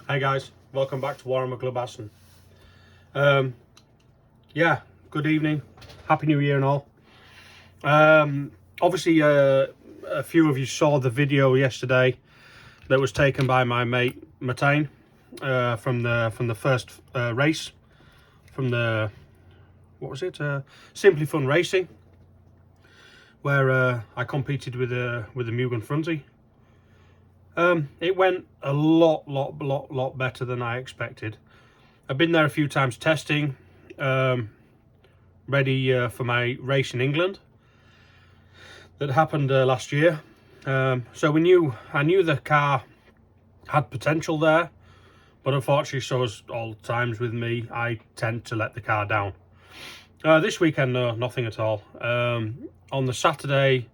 Hey guys, welcome back to Warren McGlubasson. Yeah, good evening, happy new year and all. Obviously a few of you saw the video yesterday that was taken by my mate Matane from the first race from the, what was it, Simply Fun Racing, where I competed with the Mugen Fronty. It went a lot better than I expected. I've been there a few times testing, ready for my race in England that happened last year. So I knew the car had potential there, but unfortunately, so as all times with me, I tend to let the car down. This weekend, no, nothing at all. On the Saturday,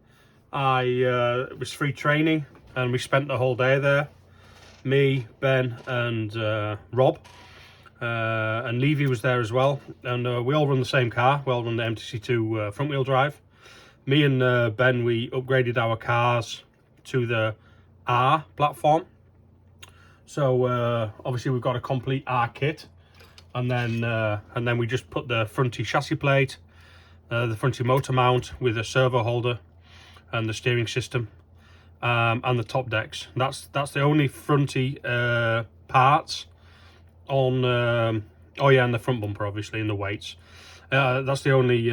it was free training, and we spent the whole day there. Me, Ben, and Rob, and Levy was there as well. And we all run the same car. We all run the MTC2 front wheel drive. Me and Ben, we upgraded our cars to the R platform. So obviously we've got a complete R kit, and then we just put the Fronty chassis plate, the Fronty motor mount with a servo holder, and the steering system, and the top decks. That's the only Fronty parts on. Oh yeah, and the front bumper obviously, and the weights. That's the only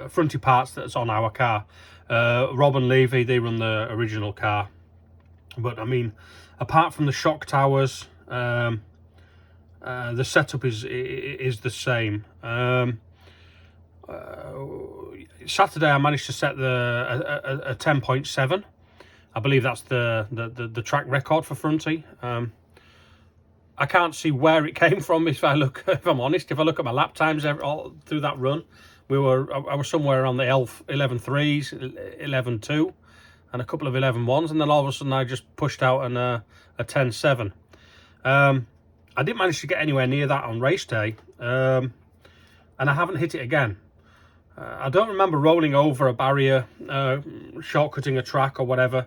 Fronty parts that's on our car. Rob and Levy, they run the original car, but I mean, apart from the shock towers, the setup is the same. Saturday I managed to set a 10.7. I believe that's the track record for Fronty. I can't see where it came from. If I'm honest, if I look at my lap times all through that run, I was somewhere around the 11.3s, 11.2, and a couple of 11.1s, and then all of a sudden I just pushed out a 10.7. I didn't manage to get anywhere near that on race day, and I haven't hit it again. I don't remember rolling over a barrier, shortcutting a track or whatever.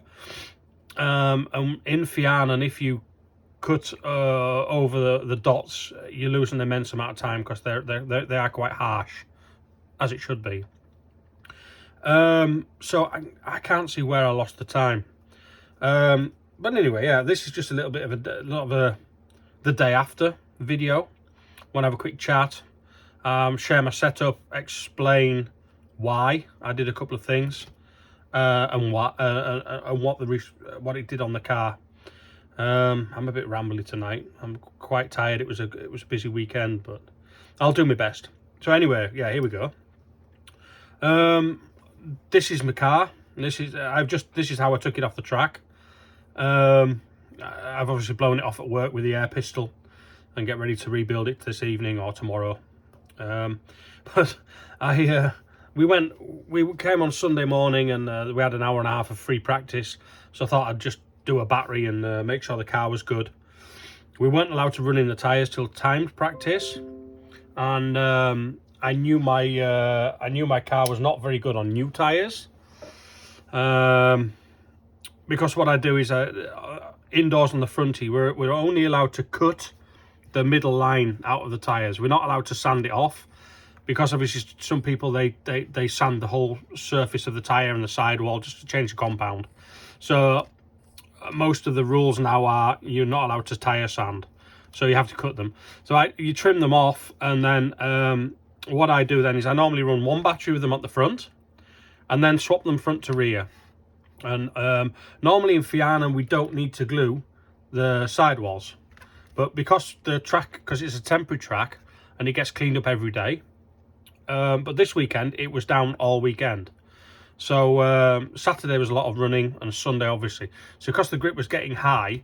And in Fianna, if you cut over the dots, you lose an immense amount of time because they are quite harsh, as it should be. So I can't see where I lost the time. But anyway, yeah, this is just a little bit of the day after video. Want to have a quick chat, share my setup, explain why I did a couple of things, and what it did on the car. I'm a bit rambly tonight. I'm quite tired. It was a busy weekend, but I'll do my best. So anyway, yeah, here we go. This is my car. This is how I took it off the track. I've obviously blown it off at work with the air pistol and get ready to rebuild it this evening or tomorrow. But we came on Sunday morning, and we had an hour and a half of free practice, so I thought I'd just do a battery and make sure the car was good. We weren't allowed to run in the tyres till timed practice, and I knew my car was not very good on new tyres, because what I do is indoors on the Fronty, we're only allowed to cut the middle line out of the tyres. We're not allowed to sand it off, because obviously some people they sand the whole surface of the tyre and the sidewall just to change the compound. So most of the rules now are you're not allowed to tyre sand, so you have to cut them. So you trim them off, and then what I do then is I normally run one battery with them at the front, and then swap them front to rear. And normally in Fianna we don't need to glue the sidewalls, but because it's a temporary track and it gets cleaned up every day, but this weekend it was down all weekend. So Saturday was a lot of running, and Sunday obviously. So because the grip was getting high,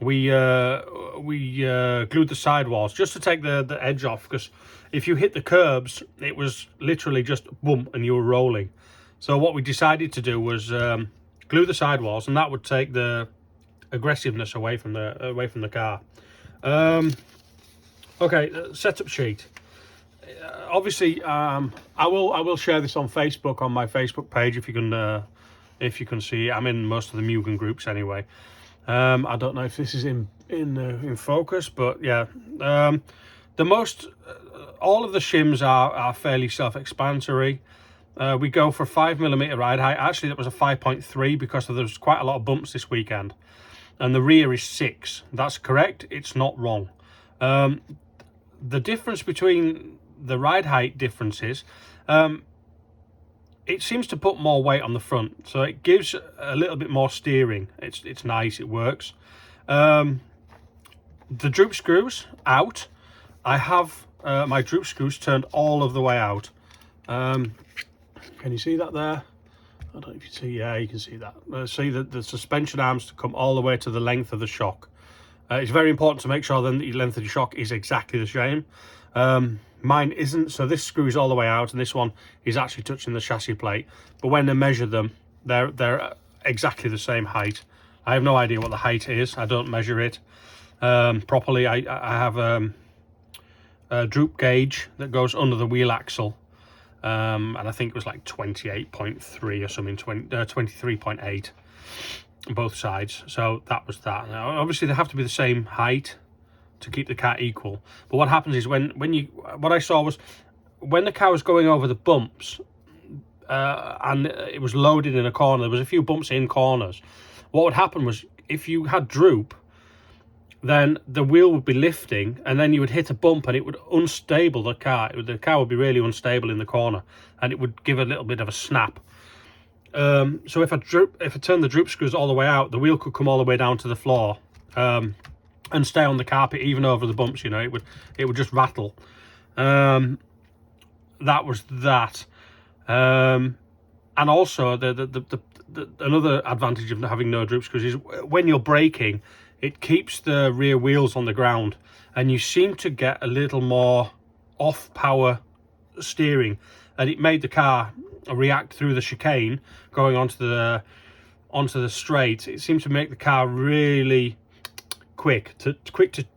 we glued the sidewalls just to take the edge off, because if you hit the curbs, it was literally just boom and you were rolling. So what we decided to do was glue the sidewalls, and that would take the aggressiveness away from the car. Okay, setup sheet. Obviously, I will share this on Facebook, on my Facebook page, if you can see it. I'm in most of the Mugen groups anyway. I don't know if this is in in focus, but yeah, all of the shims are fairly self-explanatory. We go for 5mm ride height. Actually, that was a 5.3 because there was quite a lot of bumps this weekend, and the rear is 6. That's correct. It's not wrong. The difference between the ride height differences, it seems to put more weight on the front, so it gives a little bit more steering. It's nice. It works. The droop screws out. I have my droop screws turned all of the way out. Can you see that there? I don't know if you see. Yeah, you can see that. See the suspension arms to come all the way to the length of the shock. It's very important to make sure then that the length of the shock is exactly the same. Mine isn't, so this screw is all the way out, and this one is actually touching the chassis plate. But when they measure them, they're exactly the same height. I have no idea what the height is. I don't measure it properly. I have a droop gauge that goes under the wheel axle, and I think it was like 28.3 or something, 23.8 both sides. So that was that. Now, obviously they have to be the same height to keep the car equal. But what happens is what I saw was when the car was going over the bumps, and it was loaded in a corner, there was a few bumps in corners. What would happen was if you had droop, then the wheel would be lifting, and then you would hit a bump and it would unstable the car. The car would be really unstable in the corner, and it would give a little bit of a snap. So if I turn the droop screws all the way out, the wheel could come all the way down to the floor, and stay on the carpet even over the bumps. You know, it would just rattle. That was that. And also another advantage of having no droop screws is when you're braking, it keeps the rear wheels on the ground, and you seem to get a little more off power steering, and it made the car react through the chicane going onto the straight. It seemed to make the car really quick to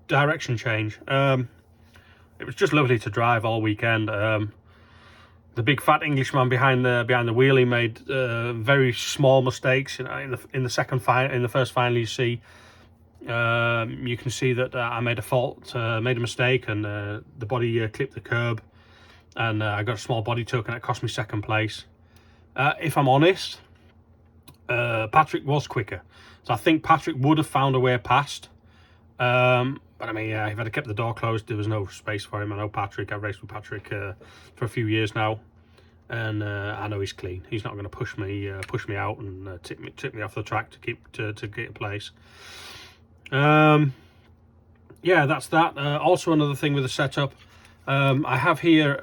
direction change. It was just lovely to drive all weekend. The big fat Englishman behind the wheel, he made very small mistakes. In the first final, you see, you can see that I made a mistake, and the body clipped the curb, and I got a small body tuck, and it cost me second place. If I'm honest, Patrick was quicker, so I think Patrick would have found a way past. But I mean, yeah, if I'd have kept the door closed, there was no space for him. I know Patrick. I've raced with Patrick for a few years now, and I know he's clean. He's not going to push me out and tip me off the track to get a place. Yeah, that's that. Also, another thing with the setup, I have here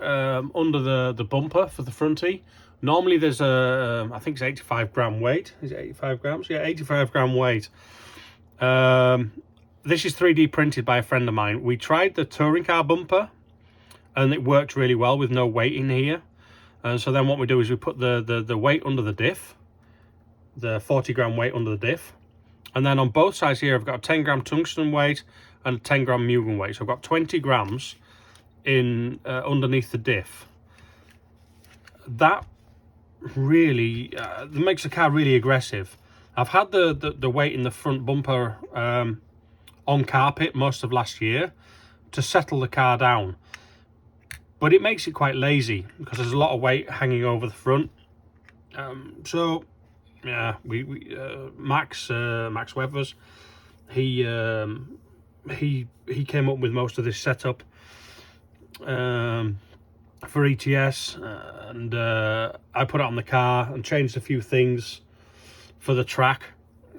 under the bumper for the fronty. Normally, there's I think it's 85 gram weight. Is it 85 grams? Yeah, 85 gram weight. This is 3D printed by a friend of mine. We tried the touring car bumper, and it worked really well with no weight in here. And so then what we do is we put the weight under the diff, the 40 gram weight under the diff. And then on both sides here, I've got a 10 gram tungsten weight and a 10 gram Mugen weight. So I've got 20 grams in underneath the diff. That really makes the car really aggressive. I've had the weight in the front bumper on carpet most of last year to settle the car down, but it makes it quite lazy because there's a lot of weight hanging over the front. So yeah, we Max Weathers, he came up with most of this setup for ETS, and I put it on the car and changed a few things for the track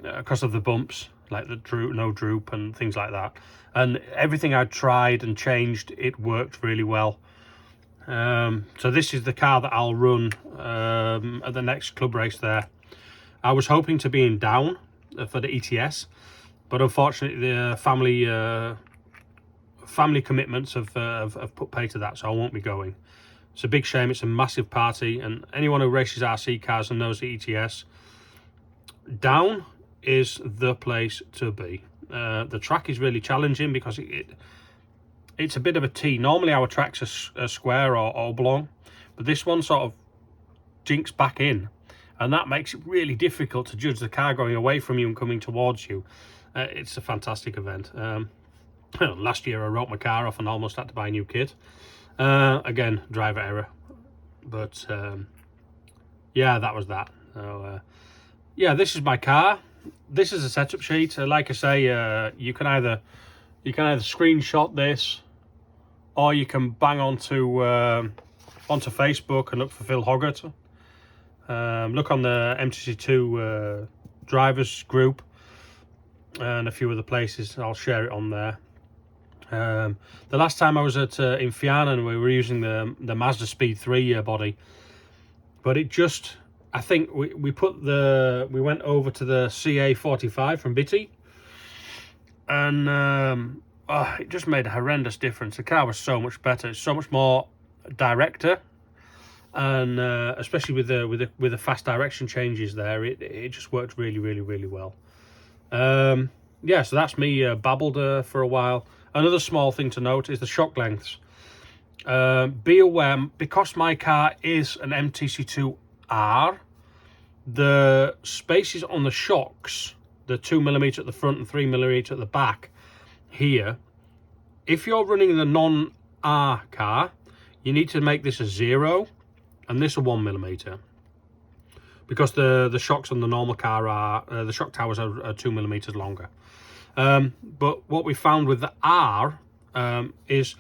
because of the bumps, like the no droop and things like that. And everything I tried and changed, it worked really well. So this is the car that I'll run at the next club race there. I was hoping to be in Down for the ETS, but unfortunately the family commitments have put pay to that, so I won't be going. It's a big shame. It's a massive party, and anyone who races RC cars and knows the ETS, Down is the place to be. The track is really challenging because it's a bit of a T. Normally our tracks are square or oblong, but this one sort of jinks back in, and that makes it really difficult to judge the car going away from you and coming towards you. It's a fantastic event. Last year I wrote my car off and almost had to buy a new kit. Again, driver error. But yeah, that was that. So yeah, this is my car. This is a setup sheet. Like I say, you can either screenshot this, or you can bang onto Facebook and look for Phil Hoggart. Look on the MTC2 drivers group and a few other places. I'll share it on there. The last time I was at in Fianna, we were using the Mazda Speed 3 body, but it just, I think we went over to the CA45 from Bitty, and it just made a horrendous difference. The car was so much better. It's so much more director, and especially with the fast direction changes there, it just worked really well. Yeah, so that's me babbled for a while. Another small thing to note is the shock lengths. Be aware, because my car is an MTC2R, the spaces on the shocks, the 2mm at the front and 3mm at the back here, if you're running the non-R car, you need to make this a 0 and this a 1mm, because the shocks on the normal car are the shock towers are 2mm longer. But what we found with the R is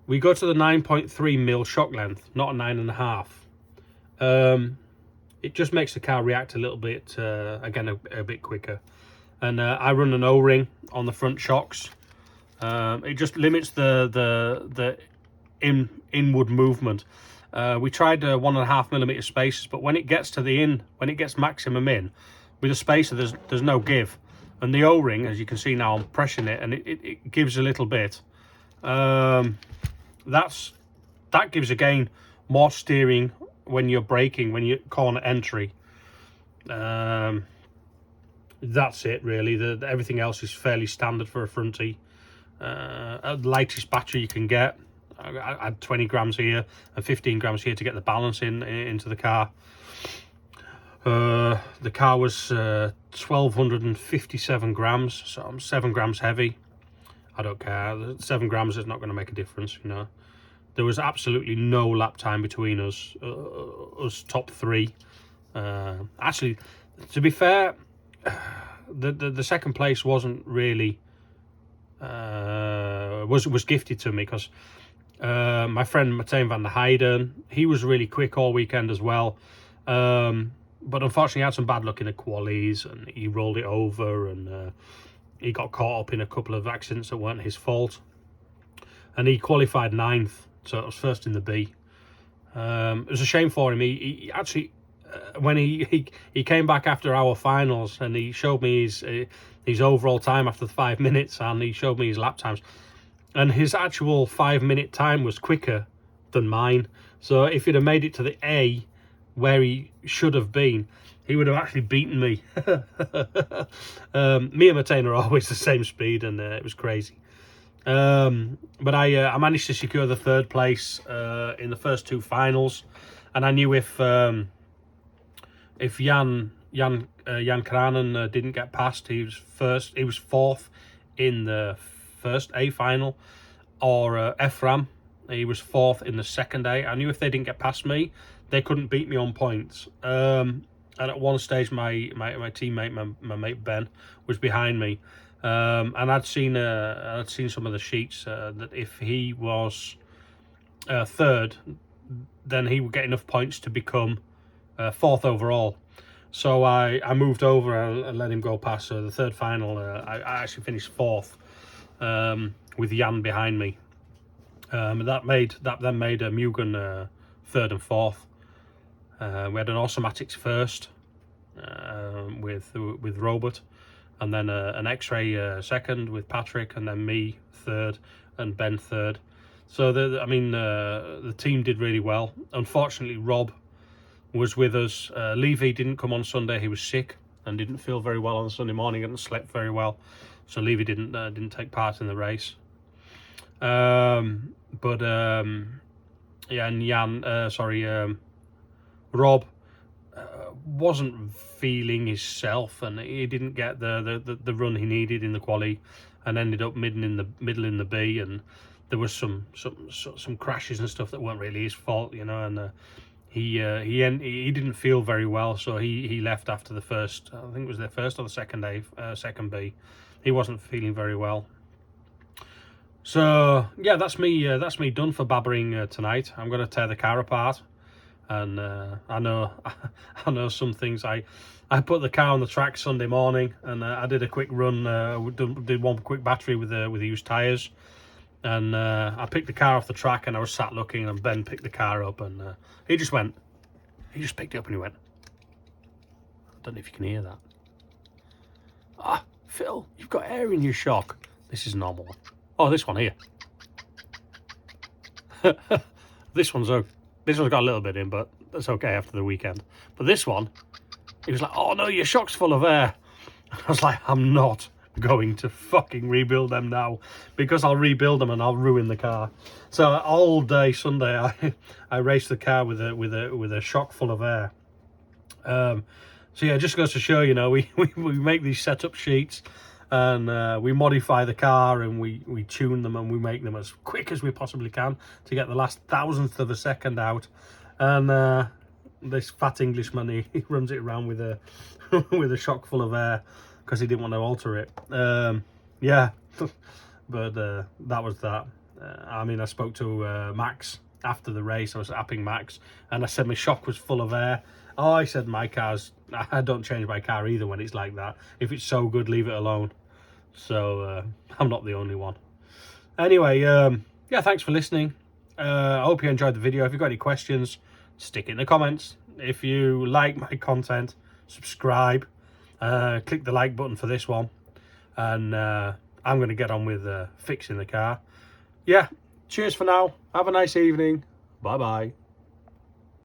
we go to the 9.3mm shock length, not a 9.5. It just makes the car react a little bit, again, a bit quicker. And I run an O-ring on the front shocks. It just limits the inward movement. We tried 1.5mm spaces, but when it gets to when it gets maximum in, with a spacer, there's no give. And the O-ring, as you can see now, I'm pressing it, and it gives a little bit. That gives, again, more steering when you're braking, when you corner entry. That's it, really. Everything else is fairly standard for a fronty. The lightest battery you can get. I had 20 grams here and 15 grams here to get the balance into the car. The car was 1,257 grams, so I'm 7 grams heavy. I don't care. 7 grams is not going to make a difference, you know. There was absolutely no lap time between us top three. Actually, to be fair, the second place wasn't really was gifted to me, because my friend Martijn van der Heijden, he was really quick all weekend as well. But unfortunately, he had some bad luck in the qualies, and he rolled it over, and he got caught up in a couple of accidents that weren't his fault. And he qualified 9th, so it was first in the B. It was a shame for him. He actually, when he came back after our finals, and he showed me his overall time after the 5 minutes, and he showed me his lap times. And his actual 5-minute time was quicker than mine. So if he'd have made it to the A, where he should have been, he would have actually beaten me. Me and Martijn are always the same speed, and it was crazy. But I managed to secure the 3rd place in the first 2 finals, and I knew if Jan Kranen didn't get past, he was 4th in the first A final, or Ephraim, he was 4th in the second A. I knew if they didn't get past me, they couldn't beat me on points. And at one stage, my teammate, my mate Ben, was behind me, and I'd seen some of the sheets that if he was 3rd, then he would get enough points to become 4th overall. So I moved over and let him go past. So the 3rd final, I actually finished 4th, with Jan behind me. That then made Mugen 3rd and 4th. We had an automatics 1st with Robert, and then an X-ray 2nd with Patrick, and then me 3rd and Ben 3rd. So the team did really well. Unfortunately, Rob was with us. Levy didn't come on Sunday. He was sick and didn't feel very well on Sunday morning, and slept very well. So Levy didn't take part in the race. Yeah, and Rob wasn't feeling himself, and he didn't get the run he needed in the quali, and ended up middle in the B, and there was some crashes and stuff that weren't really his fault, you know, and he didn't feel very well, so he left after the first, I think it was the first or the second second B. He wasn't feeling very well. So yeah, that's me done for babbering tonight. I'm going to tear the car apart, and I know some things. I put the car on the track Sunday morning, and I did a quick run, did one quick battery with the used tyres, and I picked the car off the track, and I was sat looking, and Ben picked the car up, and he just picked it up and he went. I don't know if you can hear that. Ah, Phil, you've got air in your shock. This is normal. Oh, this one here. This one's got a little bit in, but that's okay after the weekend. But this one, he was like, "Oh no, your shock's full of air." I was like, "I'm not going to fucking rebuild them now, because I'll rebuild them and I'll ruin the car." So all day Sunday, I raced the car with a shock full of air. So yeah, it just goes to show, you know, we make these setup sheets, and we modify the car, and we tune them, and we make them as quick as we possibly can to get the last thousandth of a second out. And this fat Englishman, he runs it around with a with a shock full of air because he didn't want to alter it. Yeah, but that was that. I mean, I spoke to Max after the race. I was apping Max, and I said my shock was full of air. Oh, I said, I don't change my car either when it's like that. If it's so good, leave it alone. So I'm not the only one. Anyway, yeah, thanks for listening. I hope you enjoyed the video. If you've got any questions, stick it in the comments. If you like my content, subscribe. Click the like button for this one. And I'm going to get on with fixing the car. Yeah, cheers for now. Have a nice evening. Bye-bye.